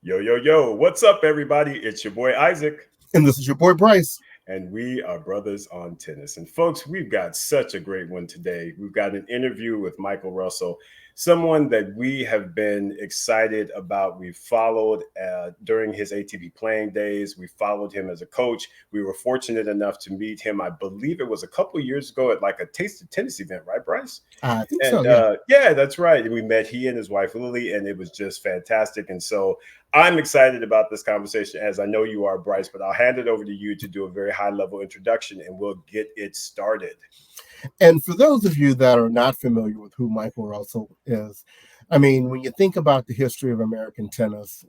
Yo, yo, yo, what's up, everybody? It's your boy Isaac, And this is your boy Bryce. and we are brothers on tennis. And folks, we've got such a great one today. We've got an interview with Michael Russell, someone that we have been excited about. We followed during his ATP playing days. We followed him as a coach. We were fortunate enough to meet him, I believe it was a couple of years ago at like a Taste of Tennis event, right, Bryce? I think And so, yeah. yeah, that's right. We met he and his wife Lily, and it was just fantastic. And so I'm excited about this conversation, as I know you are, Bryce. But I'll hand it over to you to do a very high level introduction, and we'll get it started. And for those of you that are not familiar with who Michael Russell is, I mean, when you think about the history of American tennis,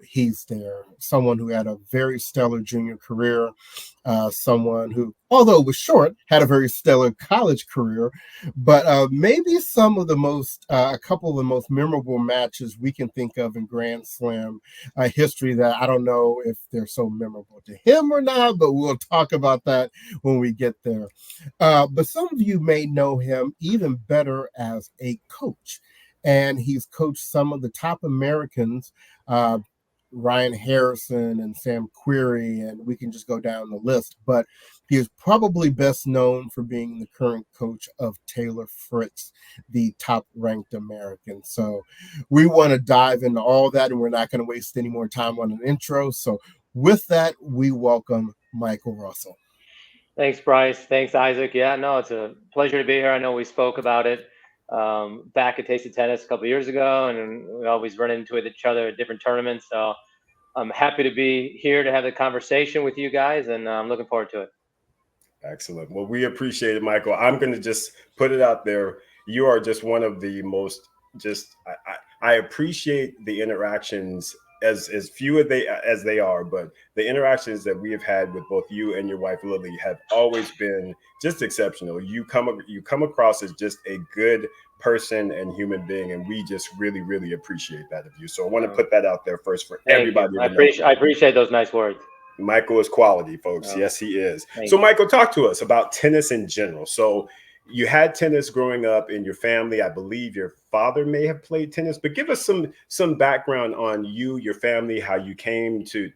he's there. Someone who had a very stellar junior career, someone who, although it was short, had a very stellar college career. But maybe a couple of the most memorable matches we can think of in Grand Slam history that I don't know if they're so memorable to him or not, but we'll talk about that when we get there. But some of you may know him even better as a coach. And he's coached some of the top Americans, Ryan Harrison and Sam Querrey, and we can just go down the list. But he is probably best known for being the current coach of Taylor Fritz, the top ranked American. So we want to dive into all that, and we're not going to waste any more time on an intro. So with that, we welcome Michael Russell. Thanks, Bryce. Thanks, Isaac. Yeah, no, it's a pleasure to be here. I know we spoke about it back at Taste of Tennis a couple of years ago, and we always run into each other at different tournaments. So I'm happy to be here to have the conversation with you guys, and I'm looking forward to it. Excellent. Well, we appreciate it, Michael. I'm going to just put it out there. You are just one of the most I appreciate the interactions as few as they are, but the interactions that we have had with both you and your wife Lily have always been just exceptional. You come across as just a good person and human being, and we just really, really appreciate that of you. So I want to put that out there first for Thank everybody you. to know. I appreciate those nice words. Michael is quality, folks. Oh, Yes, he is. thank So, you. Michael, talk to us about tennis in general. So, you had tennis growing up in your family. I believe your father may have played tennis, but give us some background on you, your family, how you came to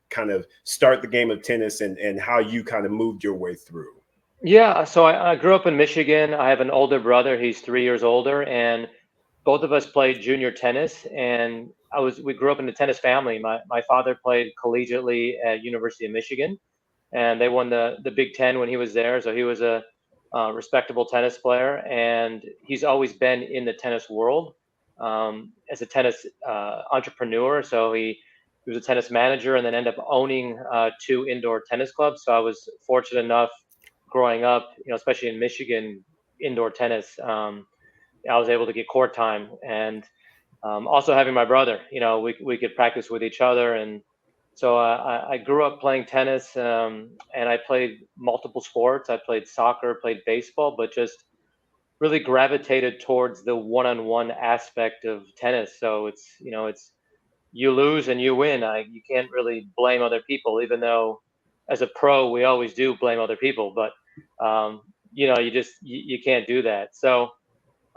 kind of start the game of tennis, and how you kind of moved your way through. Yeah, so I grew up in Michigan. I have an older brother. He's 3 years older, and both of us played junior tennis. And we grew up in a tennis family. My father played collegiately at University of Michigan, and they won the Big Ten when he was there. So he was a respectable tennis player, and he's always been in the tennis world as a tennis entrepreneur. So he was a tennis manager, and then ended up owning two indoor tennis clubs. So I was fortunate enough growing up, especially in Michigan, indoor tennis. I was able to get court time, and also having my brother, we could practice with each other. And so I grew up playing tennis, and I played multiple sports. I played soccer, played baseball, but just really gravitated towards the one-on-one aspect of tennis. So it's you lose and you win. You can't really blame other people, even though as a pro we always do blame other people. But you can't do that. So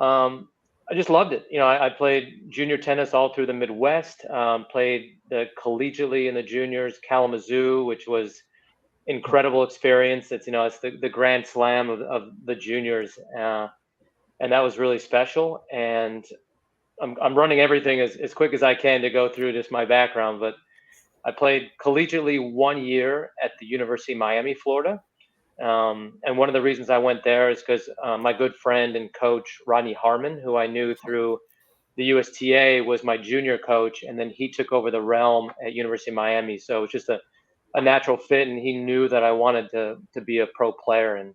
I just loved it. I played junior tennis all through the Midwest. Played the collegiately in the juniors, Kalamazoo, which was incredible experience. It's the Grand Slam of the juniors, and that was really special. And I'm running everything as quick as I can to go through just my background. But I played collegiately 1 year at the University of Miami, Florida. And one of the reasons I went there is because my good friend and coach, Rodney Harmon, who I knew through the USTA, was my junior coach. And then he took over the realm at University of Miami. So it's just a natural fit. And he knew that I wanted to be a pro player. And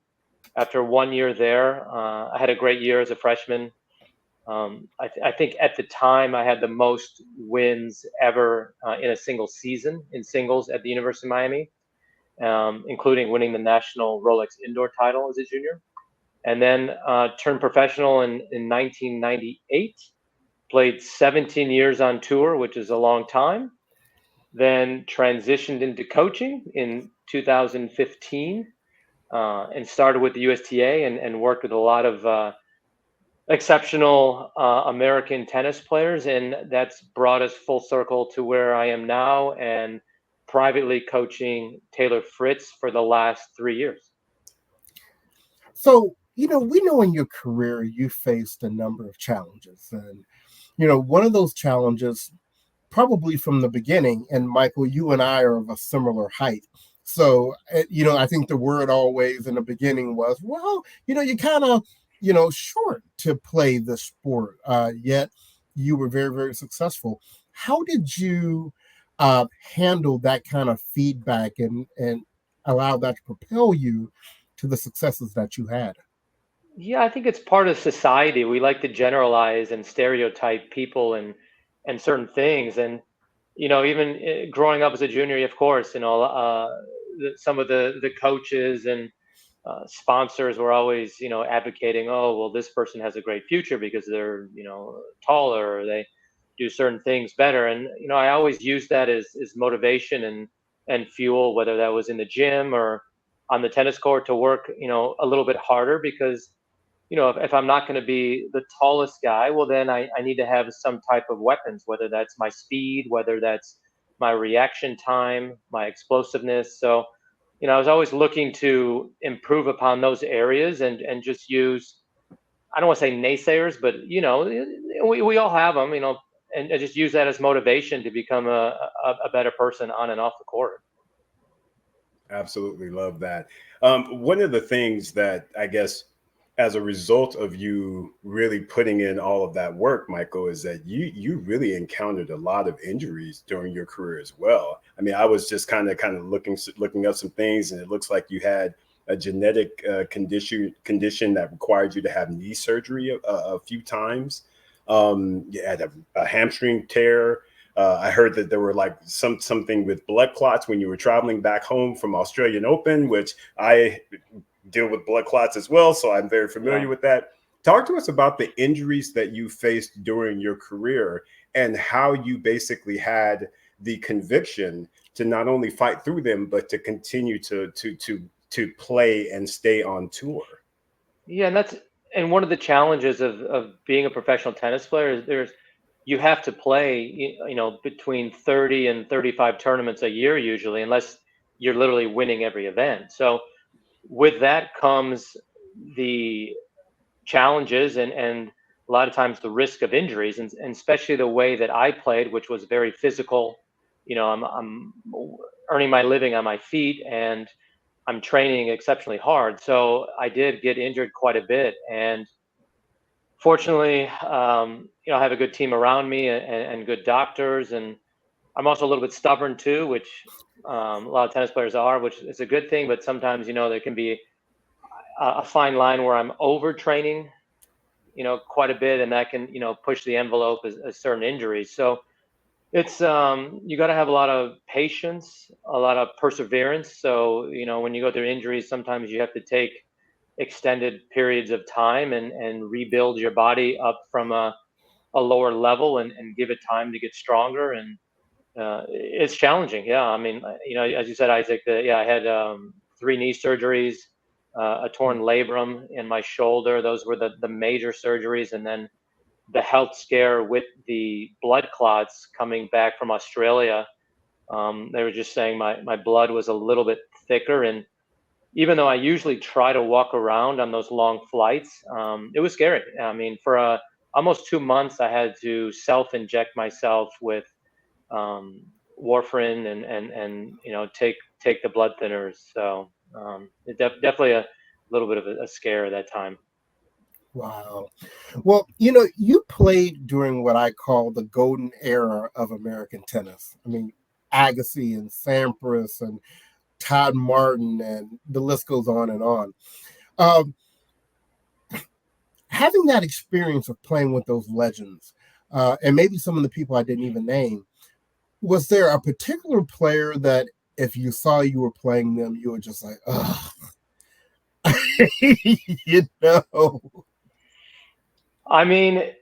after 1 year there, I had a great year as a freshman. I think at the time I had the most wins ever in a single season in singles at the University of Miami. Including winning the national Rolex indoor title as a junior. And then turned professional in 1998, played 17 years on tour, which is a long time. Then transitioned into coaching in 2015 and started with the USTA and worked with a lot of exceptional American tennis players, and that's brought us full circle to where I am now and privately coaching Taylor Fritz for the last 3 years. So, we know in your career you faced a number of challenges. And, one of those challenges, probably from the beginning, and Michael, you and I are of a similar height. So, I think the word always in the beginning was, well, you kind of, short to play the sport, yet you were very, very successful. How did you handle that kind of feedback and allow that to propel you to the successes that you had? Yeah, I think it's part of society. We like to generalize and stereotype people and certain things. And even growing up as a junior, of course, some of the coaches and sponsors were always, advocating, oh, well, this person has a great future because they're, taller, or they do certain things better. And I always use that as motivation and fuel, whether that was in the gym or on the tennis court, to work, a little bit harder, because if I'm not going to be the tallest guy, well, then I need to have some type of weapons, whether that's my speed, whether that's my reaction time, my explosiveness. So, I was always looking to improve upon those areas and just use, I don't want to say naysayers, but, we all have them, and just use that as motivation to become a better person on and off the court. Absolutely love that. One of the things that I guess, as a result of you really putting in all of that work, Michael, is that you really encountered a lot of injuries during your career as well. I mean, I was just kind of looking up some things, and it looks like you had a genetic condition that required you to have knee surgery a few times. You had a hamstring tear. I heard that there were like something with blood clots when you were traveling back home from Australian Open, which I deal with blood clots as well, so I'm very familiar Yeah. with that. Talk to us about the injuries that you faced during your career and how you basically had the conviction to not only fight through them, but to continue to play and stay on tour. Yeah, and one of the challenges of being a professional tennis player is you have to play, between 30 and 35 tournaments a year usually, unless you're literally winning every event. So with that comes the challenges and a lot of times the risk of injuries, and especially the way that I played, which was very physical. I'm earning my living on my feet, and I'm training exceptionally hard. So I did get injured quite a bit. And fortunately, I have a good team around me and good doctors. And I'm also a little bit stubborn too, which a lot of tennis players are, which is a good thing. But sometimes, there can be a fine line where I'm overtraining, quite a bit, and that can, push the envelope as certain injuries. So it's you got to have a lot of patience, a lot of perseverance. So when you go through injuries, sometimes you have to take extended periods of time and rebuild your body up from a lower level and give it time to get stronger. And it's challenging. Yeah, I mean, as you said, Isaac, I had 3 knee surgeries, a torn labrum in my shoulder. Those were the major surgeries, and then the health scare with the blood clots coming back from Australia. They were just saying my blood was a little bit thicker, and even though I usually try to walk around on those long flights, it was scary. I mean, for almost 2 months, I had to self-inject myself with warfarin and take the blood thinners. So definitely a little bit of a scare at that time. Wow. Well, you played during what I call the golden era of American tennis. I mean, Agassi and Sampras and Todd Martin, and the list goes on and on. Um, Having that experience of playing with those legends, and maybe some of the people I didn't even name, was there a particular player that if you saw you were playing them, you were just like, oh, you know? I mean,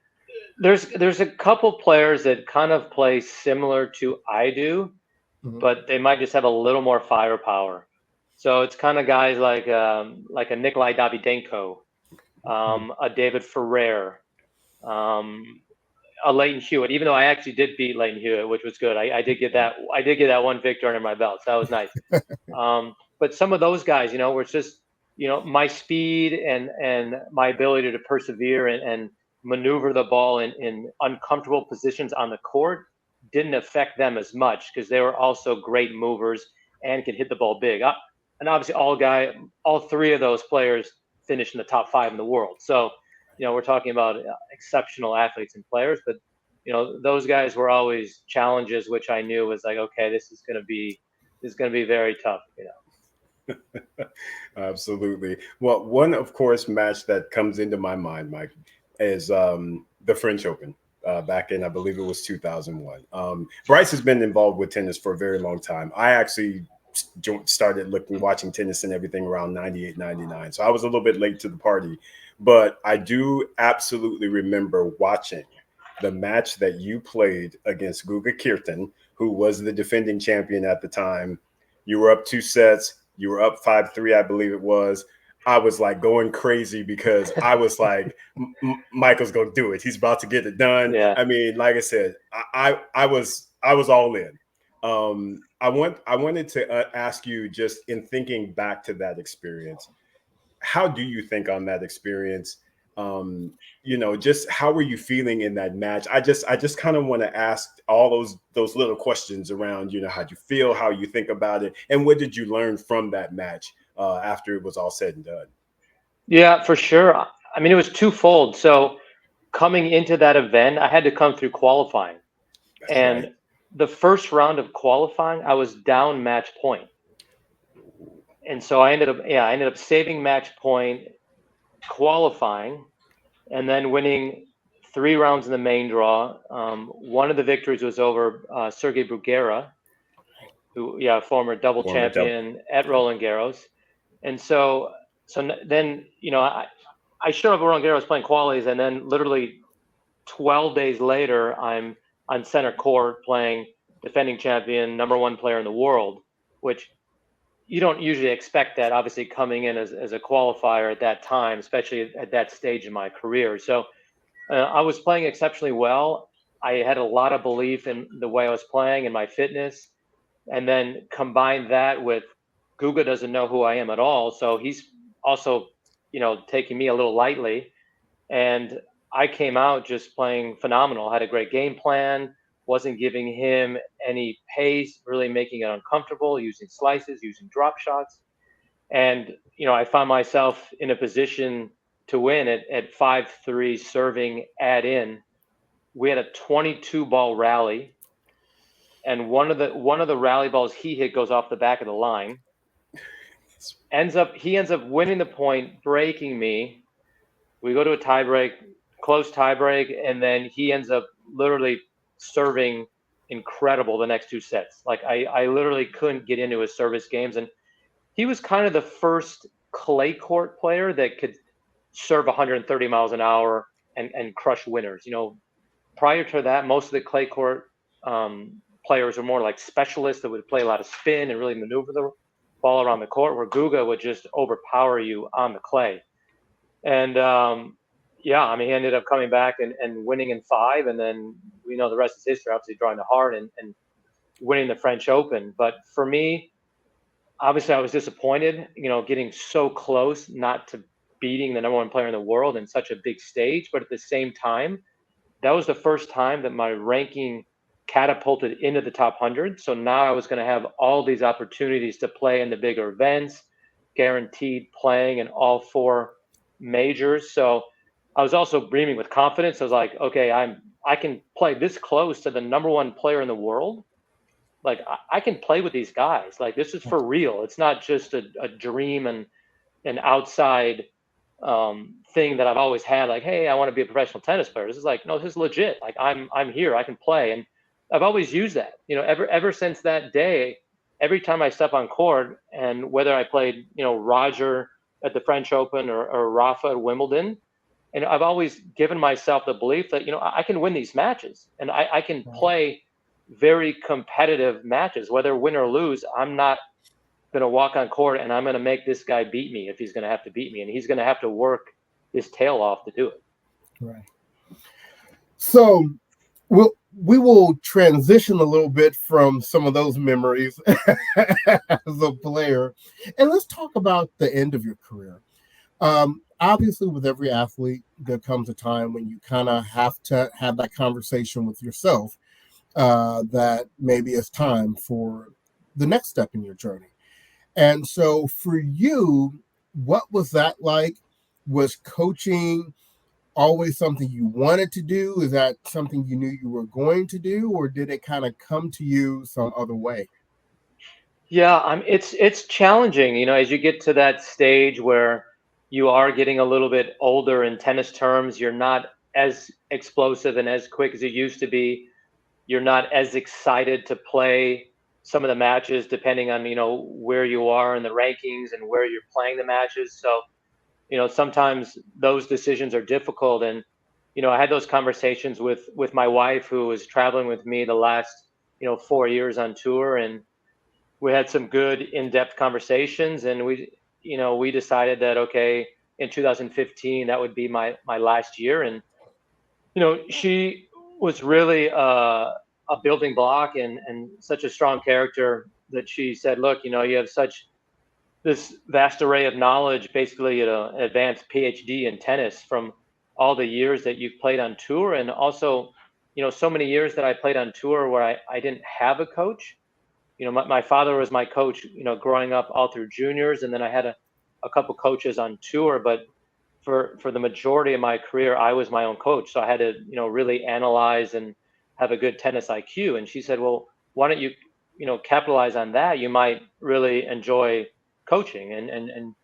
there's a couple players that kind of play similar to I do, Mhm. but they might just have a little more firepower. So it's kind of guys like a Nikolai Davydenko. a David Ferrer, a Leighton Hewitt. Even though I actually did beat Leighton Hewitt, which was good. I did get that. I did get that one victory under my belt, so that was nice. But some of those guys, were just, my speed and my ability to persevere and maneuver the ball in uncomfortable positions on the court didn't affect them as much because they were also great movers and could hit the ball big. And obviously, all three of those players finished in the top 5 in the world. So, we're talking about exceptional athletes and players, but those guys were always challenges, which I knew was like, okay, this is going to be very tough. Absolutely. Well, one, of course, match that comes into my mind, Mike, is the French Open back in, I believe it was 2001. Bryce has been involved with tennis for a very long time. I actually started watching tennis and everything around 98, 99. So I was a little bit late to the party, but I do absolutely remember watching the match that you played against Guga Kirtan, who was the defending champion at the time. You were up 2 sets. You were up 5-3, I believe it was. I was like going crazy because I was like, Michael's going to do it. He's about to get it done. Yeah. I mean, like I said, I was all in. I wanted to ask you, just in thinking back to that experience, how do you think on that experience? Just how were you feeling in that match? I just kind of want to ask all those little questions around, how'd you feel, how you think about it, and what did you learn from that match after it was all said and done? Yeah, for sure. I mean, it was twofold. So coming into that event, I had to come through qualifying. And right. The first round of qualifying, I was down match point. And so I ended up saving match point, qualifying, and then winning 3 rounds in the main draw. One of the victories was over Sergey Bruguera, who, former double champion at Roland Garros. And so then, I showed up at Roland Garros playing qualies, and then literally 12 days later, I'm on center court playing defending champion, #1 player in the world, which you don't usually expect that, obviously, coming in as a qualifier at that time, especially at that stage in my career. So I was playing exceptionally well. I had a lot of belief in the way I was playing and my fitness. And then combine that with Guga doesn't know who I am at all. So he's also, taking me a little lightly. And I came out just playing phenomenal. I had a great game plan, wasn't giving him any pace, really making it uncomfortable, using slices, using drop shots. And, I found myself in a position to win at 5-3 serving add in. We had a 22 ball rally. And one of the rally balls he hit goes off the back of the line. He ends up winning the point, breaking me. We go to a tiebreak, close tiebreak, and then he ends up literally serving incredible the next 2 sets. Like I literally couldn't get into his service games, and he was kind of the first clay court player that could serve 130 miles an hour and crush winners. Prior to that, most of the clay court players are more like specialists that would play a lot of spin and really maneuver the ball around the court, where Guga would just overpower you on the clay. And he ended up coming back and winning in 5, and then we know the rest is history, obviously drawing the heart and winning the French Open. But for me, obviously I was disappointed, getting so close not to beating the #1 player in the world in such a big stage. But at the same time, that was the first time that my ranking catapulted into the top 100. So now I was going to have all these opportunities to play in the bigger events, guaranteed playing in all 4 majors. So I was also breathing with confidence. I was like, okay, I can play this close to the #1 player in the world. Like I can play with these guys. Like this is for real. It's not just a dream and an outside thing that I've always had. Like, hey, I want to be a professional tennis player. This is like, no, this is legit. Like I'm here. I can play. And I've always used that, ever since that day. Every time I step on court, and whether I played, Roger at the French Open or Rafa at Wimbledon, and I've always given myself the belief that, I can win these matches, and I can play very competitive matches, whether win or lose. I'm not going to walk on court and I'm going to make this guy beat me if he's going to have to beat me, and he's going to have to work his tail off to do it. Right. So we will transition a little bit from some of those memories as a player, and let's talk about the end of your career. Obviously, with every athlete, there comes a time when you kind of have to have that conversation with yourself that maybe it's time for the next step in your journey. And so for you, what was that like? Was coaching always something you wanted to do? Is that something you knew you were going to do, or did it kind of come to you some other way? Yeah, it's challenging, as you get to that stage where you are getting a little bit older in tennis terms, you're not as explosive and as quick as you used to be. You're not as excited to play some of the matches depending on, where you are in the rankings and where you're playing the matches. So, sometimes those decisions are difficult. And, I had those conversations with my wife, who was traveling with me the last, 4 years on tour. And we had some good in-depth conversations, and we decided that, okay, in 2015 that would be my last year. And she was really a building block and such a strong character that she said, look, you have such this vast array of knowledge, basically an advanced PhD in tennis from all the years that you've played on tour, and also so many years that I played on tour where I didn't have a coach. My father was my coach, growing up all through juniors, and then I had a couple coaches on tour. But for the majority of my career, I was my own coach. So I had to, really analyze and have a good tennis IQ. And she said, well, why don't you, capitalize on that? You might really enjoy coaching. And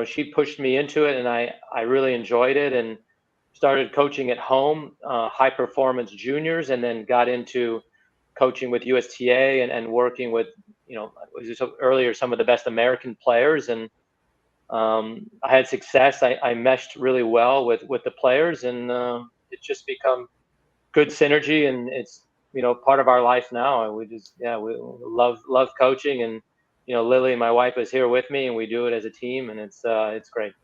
she pushed me into it, and I really enjoyed it, and started coaching at home, high performance juniors, and then got into coaching with USTA and working with, as you said earlier, some of the best American players. And I had success. I meshed really well with the players, and it's just become good synergy, and it's part of our life now. And we love coaching, and Lily, my wife, is here with me, and we do it as a team, and it's great.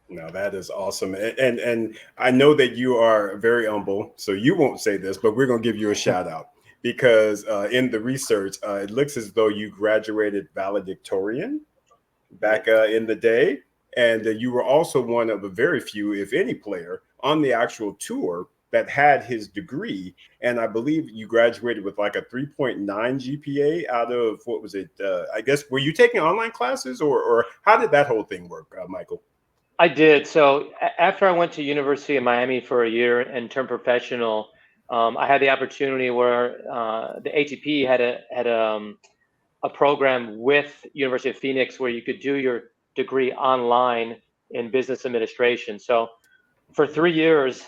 No, that is awesome. And I know that you are very humble, so you won't say this, but we're going to give you a shout out because in the research, it looks as though you graduated valedictorian back in the day. And you were also one of a very few, if any, player on the actual tour that had his degree. And I believe you graduated with like a 3.9 GPA out of, what was it? I guess, were you taking online classes, or how did that whole thing work, Michael? I did. So after I went to University of Miami for a year and turned professional, I had the opportunity where the ATP had a program with University of Phoenix where you could do your degree online in business administration. So for 3 years,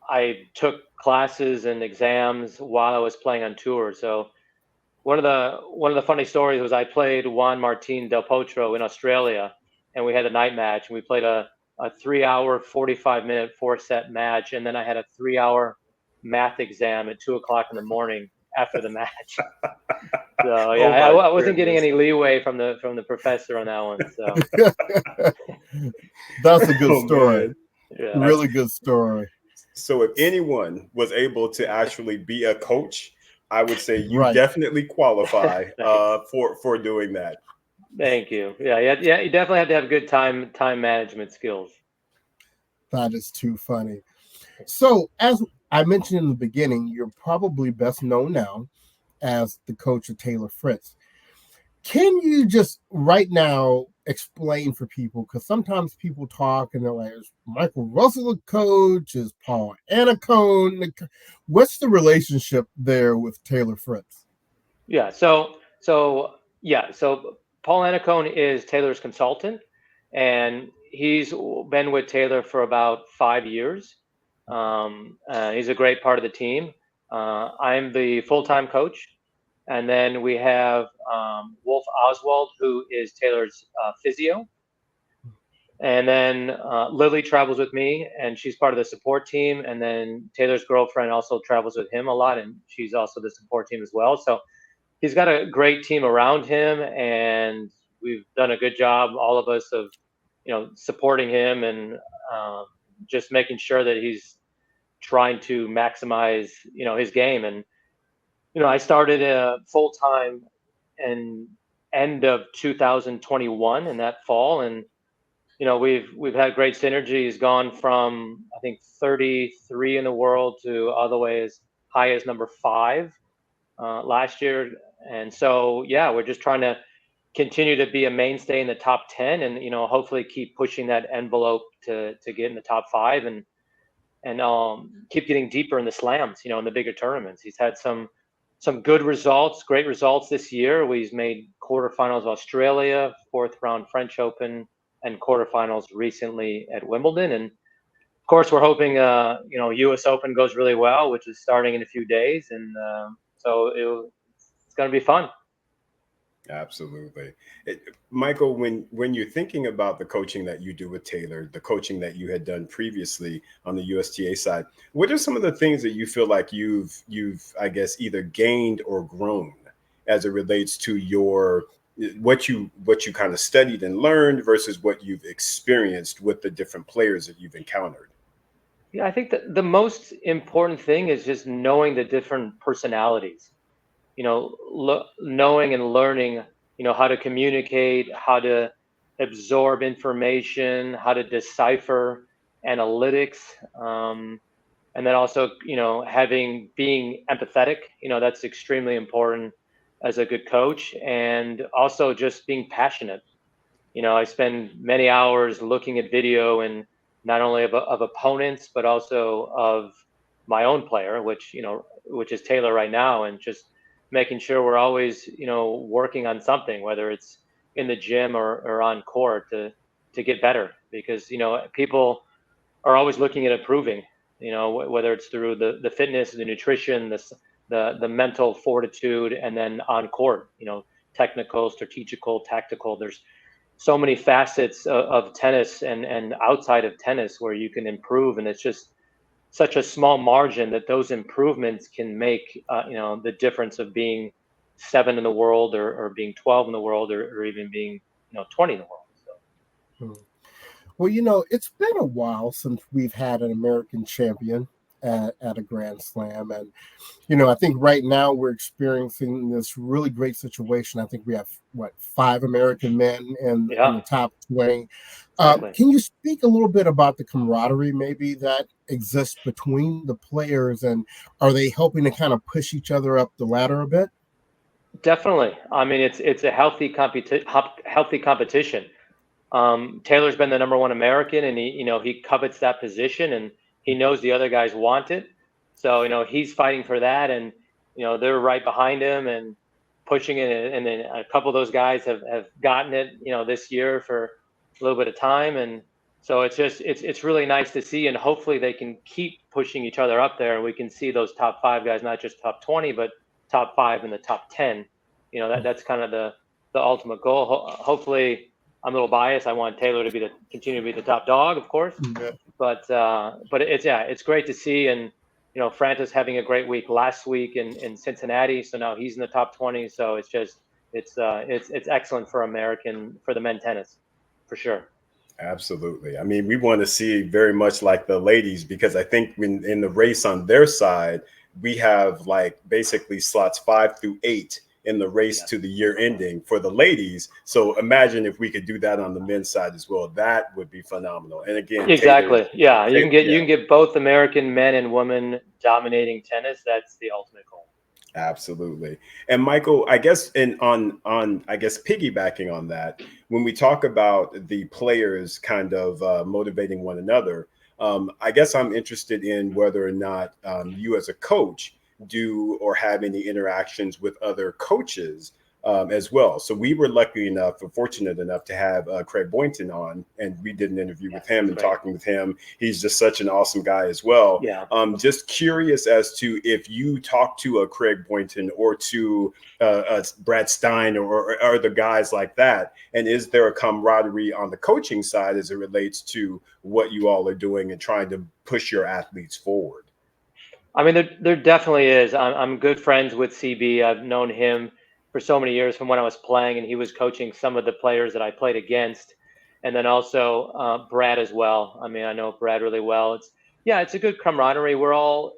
I took classes and exams while I was playing on tour. So one of the funny stories was I played Juan Martín del Potro in Australia, and we had a night match, and we played a 3 hour, 45-minute 4-set match, and then I had a 3 hour math exam at 2 o'clock in the morning after the match. So yeah, Oh I wasn't getting any leeway from the professor on that one. So That's a good story. Man. yeah, Really good story. So if anyone was able to actually be a coach, I would say you Right. definitely qualify for doing that. thank you. Yeah. You definitely have to have good time management skills. That is too funny. So, as I mentioned in the beginning, you're probably best known now as the coach of Taylor Fritz. Can you just right now explain for people? Because sometimes people talk and they're like, is Michael Russell a coach? Is Paul Annacone? What's the relationship there with Taylor Fritz? Yeah. So Paul Annacone is Taylor's consultant, and he's been with Taylor for about 5 years. He's a great part of the team. I'm the full-time coach, and then we have Wolf Oswald, who is Taylor's physio. And then Lily travels with me, and she's part of the support team. And then Taylor's girlfriend also travels with him a lot, and she's also the support team as well. So he's got a great team around him, and we've done a good job, all of us, of supporting him and just making sure that he's trying to maximize, his game. And, I started full time in end of 2021 in that fall. And, we've had great synergy. He's gone from, I think, 33 in the world to all the way as high as number 5 last year. And so, yeah, we're just trying to continue to be a mainstay in the top 10 and, hopefully keep pushing that envelope to get in the top 5 and keep getting deeper in the slams, in the bigger tournaments. He's had some good results, great results this year. He's made quarterfinals of Australia, 4th round French Open, and quarterfinals recently at Wimbledon. And of course, we're hoping, U.S. Open goes really well, which is starting in a few days. And so it's going to be fun. Absolutely. Michael, when you're thinking about the coaching that you do with Taylor, the coaching that you had done previously on the USTA side, what are some of the things that you feel like you've I guess either gained or grown as it relates to what you kind of studied and learned versus what you've experienced with the different players that you've encountered? Yeah, I think that the most important thing is just knowing the different personalities. Knowing and learning, how to communicate, how to absorb information, how to decipher analytics, and then also, being empathetic. That's extremely important as a good coach, and also just being passionate. I spend many hours looking at video and not only of opponents but also of my own player, which is Taylor right now, and just making sure we're always, working on something, whether it's in the gym or on court to get better, because, people are always looking at improving, whether it's through the fitness, the nutrition, the mental fortitude, and then on court, technical, strategical, tactical. There's so many facets of tennis and outside of tennis where you can improve. And it's just such a small margin that those improvements can make, the difference of being 7 in the world or being 12 in the world or even being, 20 in the world. So. Well, it's been a while since we've had an American champion at a Grand Slam. And, I think right now we're experiencing this really great situation. I think we have, 5 American men in the top 20. Exactly. Can you speak a little bit about the camaraderie maybe that exists between the players, and are they helping to kind of push each other up the ladder a bit? Definitely. I mean, it's a healthy competition. Taylor's been the number 1 American, and he covets that position, and he knows the other guys want it. So, he's fighting for that, and, they're right behind him and pushing it. And then a couple of those guys have gotten it, this year for a little bit of time. And so it's really nice to see, and hopefully they can keep pushing each other up there. And we can see those top 5 guys, not just top 20, but top 5 in the top 10. That's kind of the ultimate goal. Hopefully, I'm a little biased. I want Taylor to continue to be the top dog, of course. Yeah. But it's great to see. And Francis having a great week last week in Cincinnati, so now he's in the top 20. So it's excellent for the men's tennis, for sure. Absolutely. I mean, we want to see very much like the ladies, because I think in the race on their side, we have basically slots 5 through 8 in the race to the year ending for the ladies. So imagine if we could do that on the men's side as well. That would be phenomenal. And again, exactly. Taylor, you can get both American men and women dominating tennis. That's the ultimate goal. Absolutely. And Michael, I guess piggybacking on that, when we talk about the players kind of motivating one another, I guess I'm interested in whether or not you as a coach do or have any interactions with other coaches as well. So we were lucky enough or fortunate enough to have Craig Boynton on, and we did an interview with him and talking with him. He's just such an awesome guy as well. Yeah. Just curious as to if you talk to a Craig Boynton or to Brad Stein or other guys like that, and is there a camaraderie on the coaching side as it relates to what you all are doing and trying to push your athletes forward? I mean, there definitely is. I'm good friends with CB. I've known him for so many years from when I was playing, and he was coaching some of the players that I played against. and then also Brad as well. I mean, I know Brad really well. It's a good camaraderie. We're all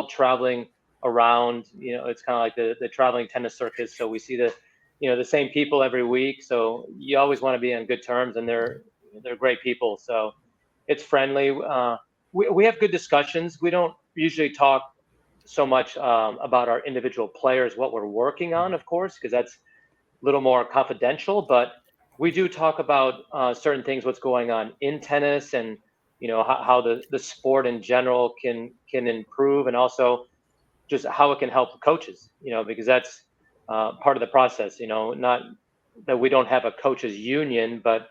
traveling around. It's kind of like the traveling tennis circus. So we see the same people every week. So you always want to be on good terms, and they're great people. So it's friendly. We have good discussions. We don't usually talk so much about our individual players, what we're working on, of course, because that's a little more confidential. But we do talk about certain things, what's going on in tennis, and how the sport in general can improve, and also just how it can help the coaches. Because that's part of the process. Not that we don't have a coaches union, but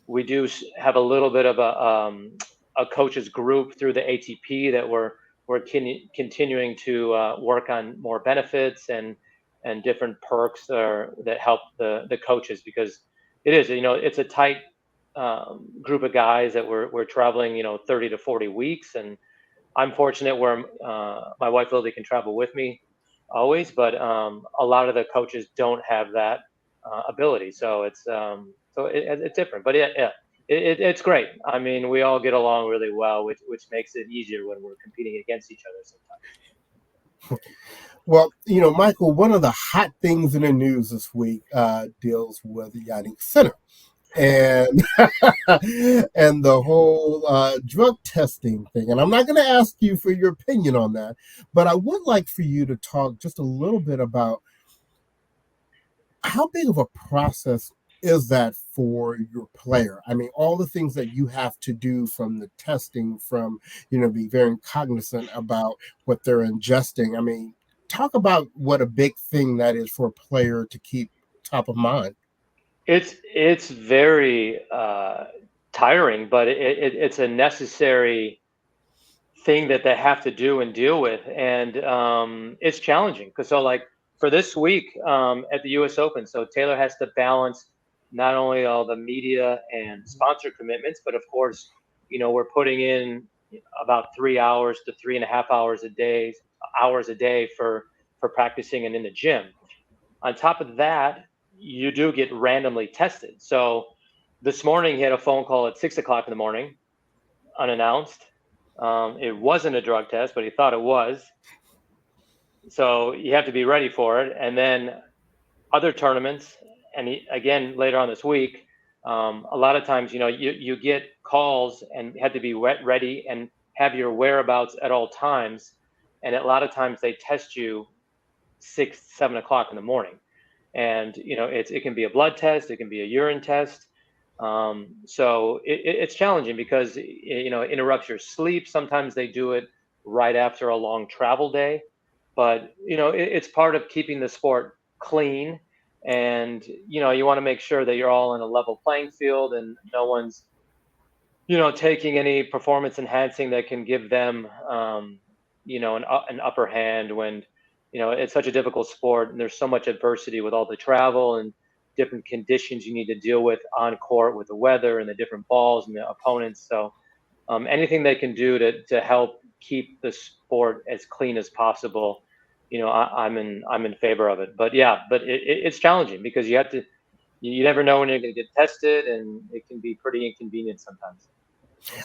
we do have a little bit of a coaches group through the ATP that we're continuing to work on more benefits and different perks that help the coaches, because it's a tight group of guys that we're traveling 30 to 40 weeks, and I'm fortunate where my wife Lily can travel with me always, but a lot of the coaches don't have that ability, so it's different. But yeah, it's great. I mean, we all get along really well, which makes it easier when we're competing against each other sometimes. Well, Michael, one of the hot things in the news this week deals with Yannick Sinner and and the whole drug testing thing. And I'm not going to ask you for your opinion on that, but I would like for you to talk just a little bit about how big of a process is that for your player? I mean, all the things that you have to do, from the testing, from, be very cognizant about what they're ingesting. I mean, talk about what a big thing that is for a player to keep top of mind. It's very tiring, but it's a necessary thing that they have to do and deal with, and it's challenging because like for this week at the U.S. Open, so Taylor has to balance not only all the media and sponsor commitments, but of course, we're putting in about 3 hours to 3.5 hours a day for practicing and in the gym. On top of that, you do get randomly tested. So this morning he had a phone call at 6 o'clock in the morning, unannounced. It wasn't a drug test, but he thought it was. So you have to be ready for it. And then other tournaments, and again later on this week, a lot of times you get calls and have to be ready and have your whereabouts at all times. And a lot of times they test you 6-7 o'clock in the morning, and it can be a blood test, it can be a urine test. So it's challenging because it interrupts your sleep. Sometimes they do it right after a long travel day, but it's part of keeping the sport clean, and you want to make sure that you're all in a level playing field and no one's taking any performance enhancing that can give them an upper hand when it's such a difficult sport and there's so much adversity with all the travel and different conditions you need to deal with on court, with the weather and the different balls and the opponents. So anything they can do to help keep the sport as clean as possible, I'm in favor of it. But yeah, it's challenging because you never know when you're going to get tested, and it can be pretty inconvenient sometimes.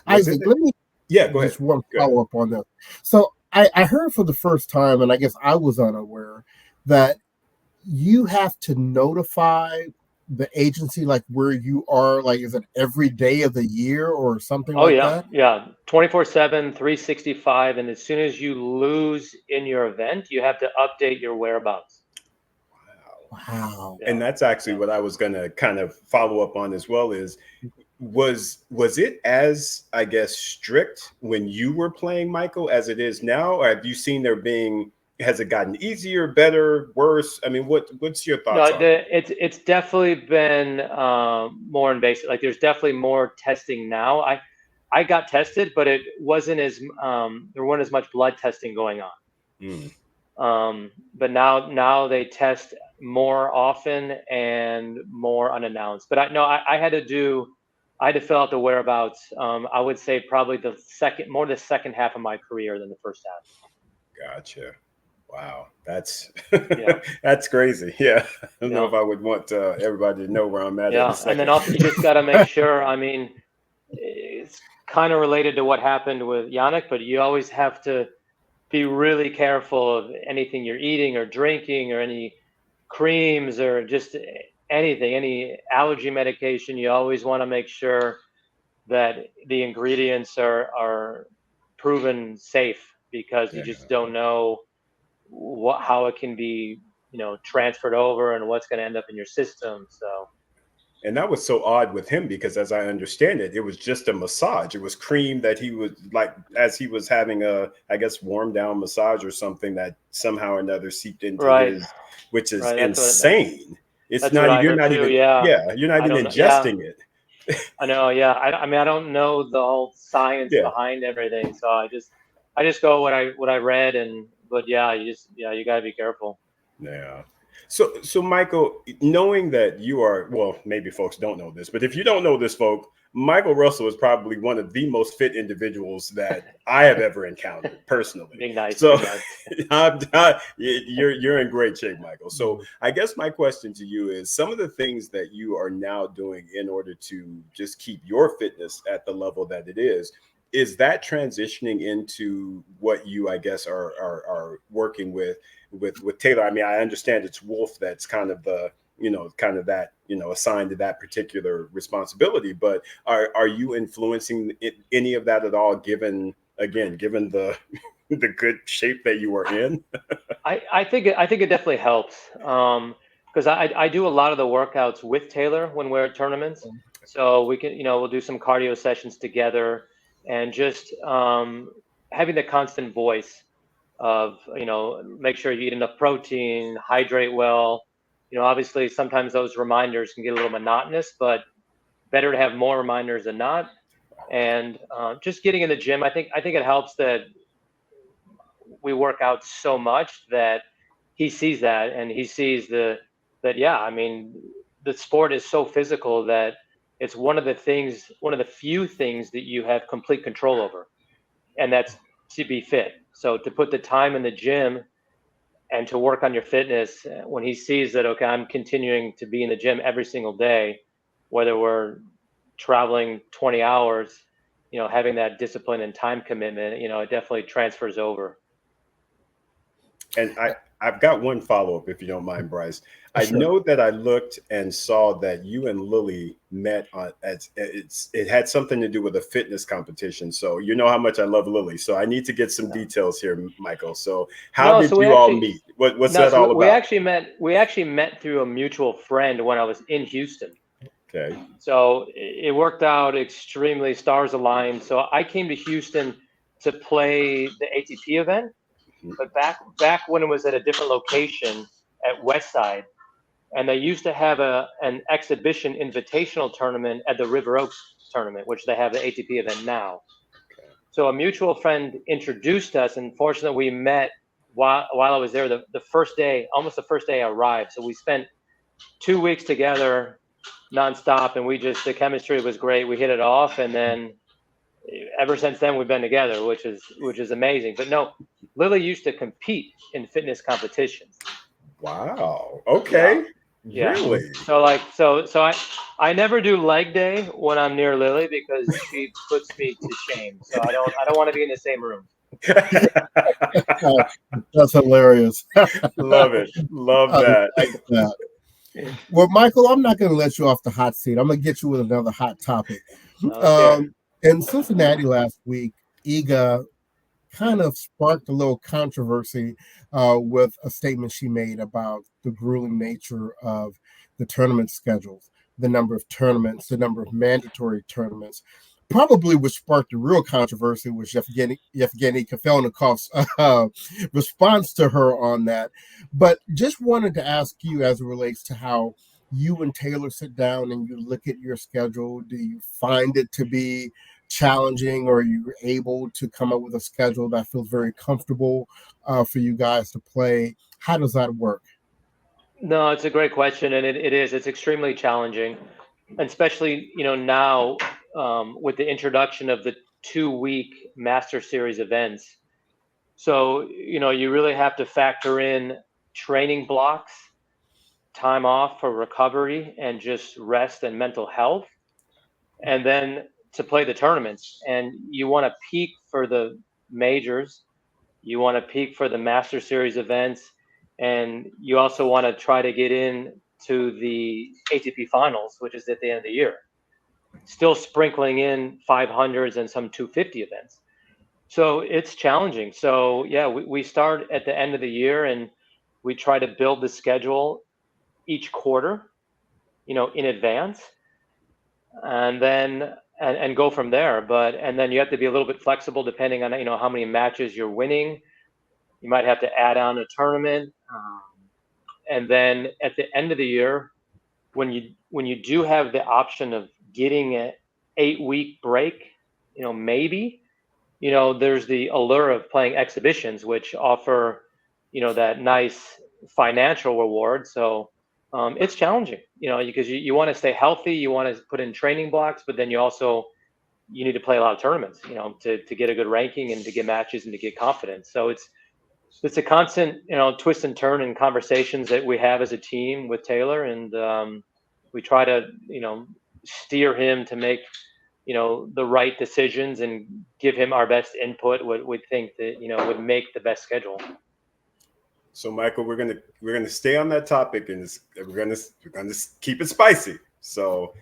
Isaac, let me go ahead. Just one follow up on that. So I heard for the first time, and I guess I was unaware, that you have to notify the agency like where you are. Like, is it every day of the year or something like that? Yeah, 24/7, 365, and as soon as you lose in your event, you have to update your whereabouts. Wow. And that's actually what I was going to kind of follow up on as well. Was it as, I guess, strict when you were playing, Michael, as it is now? Or have you seen has it gotten easier, better, worse? I mean, what's your thoughts on it? It's definitely been more invasive. Like, there's definitely more testing now. I got tested, but it wasn't there wasn't as much blood testing going on. But now they test more often and more unannounced. But I had to fill out the whereabouts. I would say probably the second half of my career than the first half. Gotcha. Wow, that's Yeah, that's crazy. Yeah, I don't know yeah, if I would want everybody to know where I'm at in a yeah. And then second. also you just got to make sure. I mean, it's kind of related to what happened with Yannick, but you always have to be really careful of anything you're eating or drinking or any creams or just anything, any allergy medication. You always want to make sure that the ingredients are proven safe because you Yeah. just don't know how it can be, transferred over and what's going to end up in your system. So And that was so odd with him because, as I understand it, it was just a massage. It was cream that he was like, as he was having a, I guess, warm down massage or something that somehow or another seeped into right, his, which is right. insane. It's That's what not, I you're heard not too. even, Yeah, yeah, you're not I even don't know. Yeah, ingesting it. I know. Yeah, I mean, I don't know the whole science Yeah. behind everything, so I just go what I read, but yeah, you got to be careful. Yeah. So Michael, knowing that you are, well, maybe folks don't know this, but if you don't know this, folk, Michael Russell is probably one of the most fit individuals that I have ever encountered personally. Being nice, So being nice. you're in great shape, Michael. So I guess my question to you is some of the things that you are now doing in order to just keep your fitness at the level that it is that transitioning into what you, I guess, are working with Taylor? I mean, I understand it's Wolf that's kind of the, kind of that, assigned to that particular responsibility, but are you influencing any of that at all, given the the good shape that you are in? I think it definitely helps because I do a lot of the workouts with Taylor when we're at tournaments, so we can we'll do some cardio sessions together and just having the constant voice of make sure you eat enough protein, hydrate well. Obviously sometimes those reminders can get a little monotonous, but better to have more reminders than not. And just getting in the gym, I think it helps that we work out so much that he sees that and he sees that yeah, I mean the sport is so physical that it's one of the few things that you have complete control over, and that's to be fit. So to put the time in the gym and to work on your fitness, when he sees that, okay, I'm continuing to be in the gym every single day, whether we're traveling 20 hours, having that discipline and time commitment, it definitely transfers over. And I've got one follow up, if you don't mind, Bryce. I Sure. know that I looked and saw that you and Lily met on, it had something to do with a fitness competition. So you know how much I love Lily. So I need to get some Yeah. details here, Michael. So how No, did so we you all actually meet? What's no, that so all we about? actually met. We actually met through a mutual friend when I was in Houston. Okay. So it worked out extremely stars aligned. So I came to Houston to play the ATP event, but back when it was at a different location at Westside, and they used to have an exhibition invitational tournament at the River Oaks tournament, which they have the ATP event now. So a mutual friend introduced us, and fortunately we met while I was there. The first day, almost the first day I arrived. So we spent 2 weeks together nonstop, and the chemistry was great. We hit it off, and then ever since then we've been together, which is amazing. But no, Lily used to compete in fitness competitions. Wow. Yeah, Okay. yeah. Really? So I never do leg day when I'm near Lily because she puts me to shame. So I don't want to be in the same room. Oh, that's hilarious. Love it. Love I that. like that. Well, Michael, I'm not going to let you off the hot seat. I'm going to get you with another hot topic. Let's hear it. In Cincinnati last week, Iga kind of sparked a little controversy with a statement she made about the grueling nature of the tournament schedules, the number of tournaments, the number of mandatory tournaments. Probably what sparked the real controversy was Yevgeny Kafelnikov's response to her on that. But just wanted to ask you, as it relates to how you and Taylor sit down and you look at your schedule, do you find it to be challenging, or are you able to come up with a schedule that feels very comfortable for you guys to play? How does that work? No, it's a great question, and it is. It's extremely challenging, and especially now with the introduction of the 2-week Master Series events. So, you really have to factor in training blocks, time off for recovery and just rest and mental health, and then to play the tournaments. And you want to peak for the majors, you want to peak for the Master Series events, and you also want to try to get in to the ATP finals, which is at the end of the year, still sprinkling in 500s and some 250 events. So it's challenging. So yeah, we start at the end of the year, and we try to build the schedule each quarter, in advance, and then and go from there. And then you have to be a little bit flexible depending on how many matches you're winning. You might have to add on a tournament, and then at the end of the year, when you do have the option of getting an 8-week break, maybe, there's the allure of playing exhibitions, which offer, that nice financial reward. So it's challenging, because you want to stay healthy, you want to put in training blocks, but then you need to play a lot of tournaments, to get a good ranking and to get matches and to get confidence. So it's a constant, twist and turn in conversations that we have as a team with Taylor, and we try to, steer him to make, the right decisions and give him our best input, what we think that, would make the best schedule. So, Michael, we're gonna stay on that topic, and we're gonna keep it spicy. So,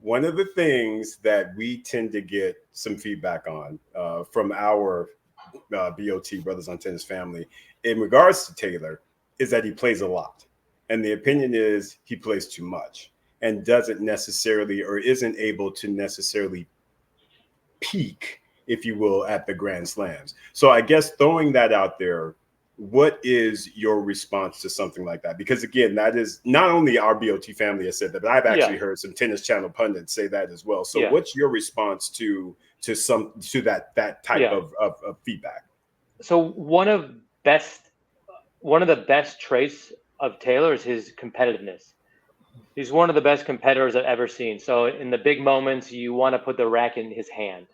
one of the things that we tend to get some feedback on from our BOT Brothers on Tennis family in regards to Taylor is that he plays a lot, and the opinion is he plays too much and doesn't necessarily or isn't able to necessarily peak, if you will, at the Grand Slams. So, I guess throwing that out there, what is your response to something like that? Because again, that is not only our BOT family has said that, but I've actually heard some Tennis Channel pundits say that as well. So what's your response to that type of feedback? So one of the best traits of Taylor is his competitiveness. He's one of the best competitors I've ever seen. So in the big moments, you want to put the racket in his hand.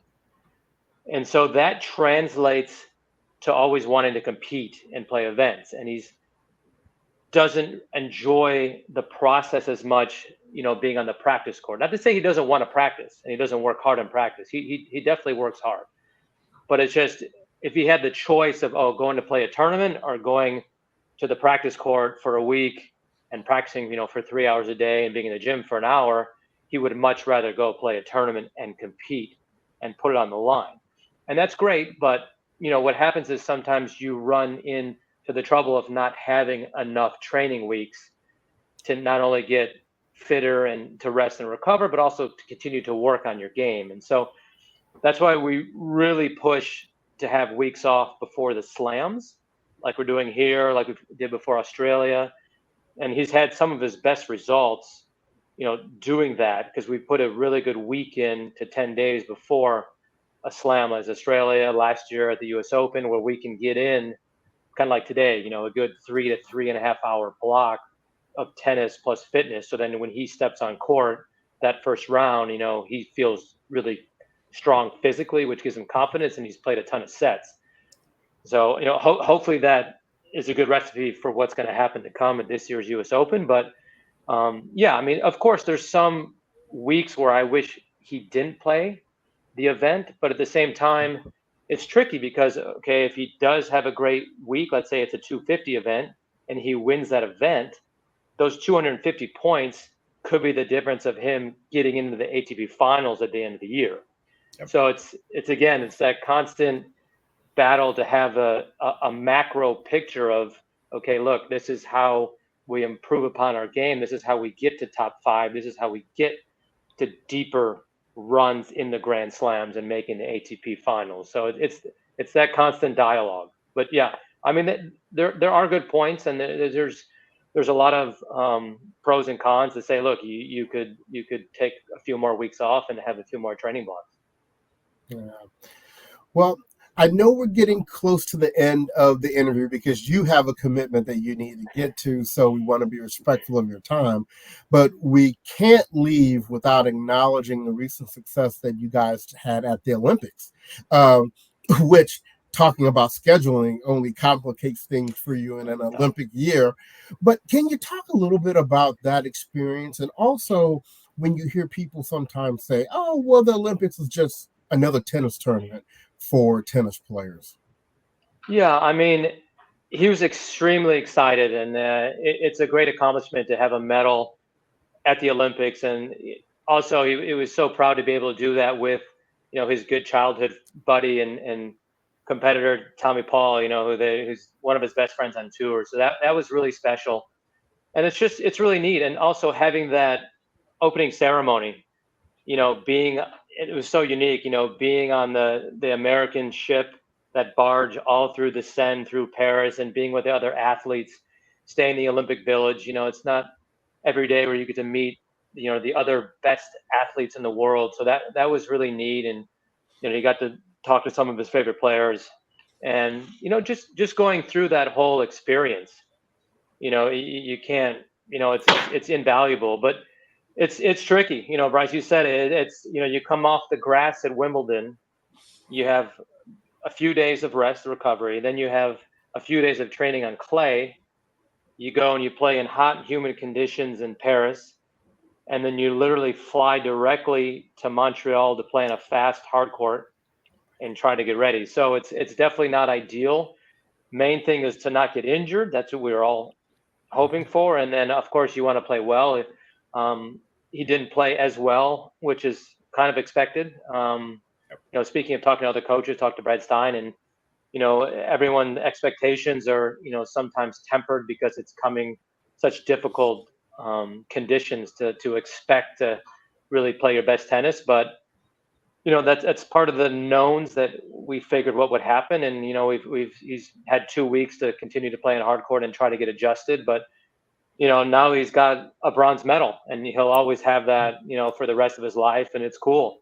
And so that translates to always wanting to compete and play events. And he doesn't enjoy the process as much, being on the practice court. Not to say he doesn't want to practice and he doesn't work hard in practice. He definitely works hard. But it's just, if he had the choice of, going to play a tournament or going to the practice court for a week and practicing, for 3 hours a day and being in the gym for an hour, he would much rather go play a tournament and compete and put it on the line. And that's great, but what happens is sometimes you run into the trouble of not having enough training weeks to not only get fitter and to rest and recover, but also to continue to work on your game. And so that's why we really push to have weeks off before the slams, like we're doing here, like we did before Australia. And he's had some of his best results, doing that, because we put a really good week in to 10 days before a slam, as Australia last year at the US Open, where we can get in kind of like today, a good 3 to 3.5 hour block of tennis plus fitness. So then when he steps on court that first round, he feels really strong physically, which gives him confidence, and he's played a ton of sets. So, hopefully that is a good recipe for what's going to happen to come at this year's US Open. But of course, there's some weeks where I wish he didn't play the event, but at the same time, it's tricky because, if he does have a great week, let's say it's a 250 event and he wins that event, those 250 points could be the difference of him getting into the ATP finals at the end of the year. Yep. So it's that constant battle to have a macro picture of, look, this is how we improve upon our game. This is how we get to top 5. This is how we get to deeper runs in the Grand Slams and making the ATP finals. So it's that constant dialogue. But yeah, I mean, there are good points, and there's a lot of pros and cons to say, look, you could take a few more weeks off and have a few more training blocks. Yeah. Well, I know we're getting close to the end of the interview because you have a commitment that you need to get to, so we want to be respectful of your time. But we can't leave without acknowledging the recent success that you guys had at the Olympics, which talking about scheduling only complicates things for you in an Olympic year. But can you talk a little bit about that experience? And also, when you hear people sometimes say, oh, well, the Olympics is just another tennis tournament for tennis players. Yeah, I mean, he was extremely excited, and it's a great accomplishment to have a medal at the Olympics. And also, he was so proud to be able to do that with, his good childhood buddy and competitor Tommy Paul, who's one of his best friends on tour. So that was really special, and it's really neat. And also having that opening ceremony, being it was so unique, being on the American ship, that barge all through the Seine through Paris, and being with the other athletes, staying in the Olympic Village. It's not every day where you get to meet, the other best athletes in the world. So that was really neat. And, you got to talk to some of his favorite players, and, just going through that whole experience, you can't, it's invaluable, but it's tricky. Bryce, you said it, it's, you come off the grass at Wimbledon, you have a few days of rest recovery, then you have a few days of training on clay, you go and you play in hot and humid conditions in Paris, and then you literally fly directly to Montreal to play on a fast hard court and try to get ready. So it's definitely not ideal. Main thing is to not get injured. That's what we're all hoping for. And then, of course, you want to play well. He didn't play as well, which is kind of expected. Speaking of talking to other coaches, talked to Brad Stein, and everyone expectations are sometimes tempered because it's coming such difficult conditions to expect to really play your best tennis. But that's part of the knowns that we figured what would happen. And he's had 2 weeks to continue to play in hard court and try to get adjusted. But now he's got a bronze medal, and he'll always have that for the rest of his life. And it's cool.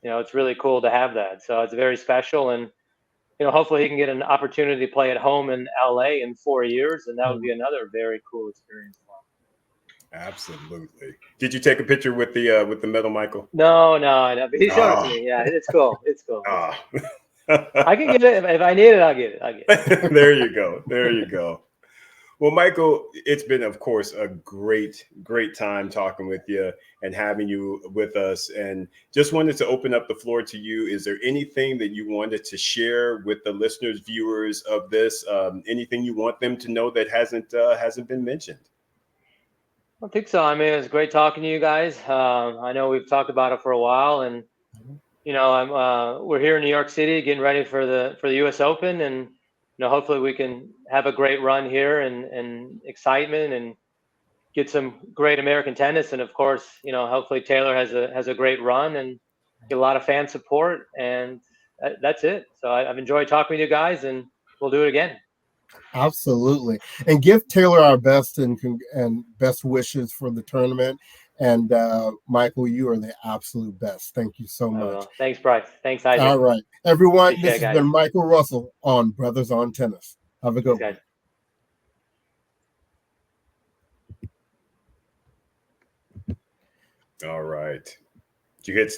It's really cool to have that. So it's very special. And hopefully he can get an opportunity to play at home in LA in 4 years, and that would be another very cool experience for him. Absolutely. Did you take a picture with the medal, Michael? No. He showed it to me. Yeah, it's cool. It's cool. I can get it if I need it. I'll get it. There you go. Well, Michael, it's been, of course, a great time talking with you and having you with us. And just wanted to open up the floor to you. Is there anything that you wanted to share with the listeners, viewers of this? Anything you want them to know that hasn't been mentioned? I don't think so. I mean, it was great talking to you guys. I know we've talked about it for a while, and we're here in New York City getting ready for the U.S. Open, and hopefully we can have a great run here and excitement and get some great American tennis. And of course, hopefully Taylor has a great run and get a lot of fan support. And that's it. So I've enjoyed talking with you guys, and we'll do it again. Absolutely. And give Taylor our best and best wishes for the tournament. And Michael, you are the absolute best. Thank you so much. Thanks, Bryce. Thanks, Isaac. All right. Everyone, Appreciate this has been Michael Russell on Brothers on Tennis. Have a good one. All right. Did you hit stop?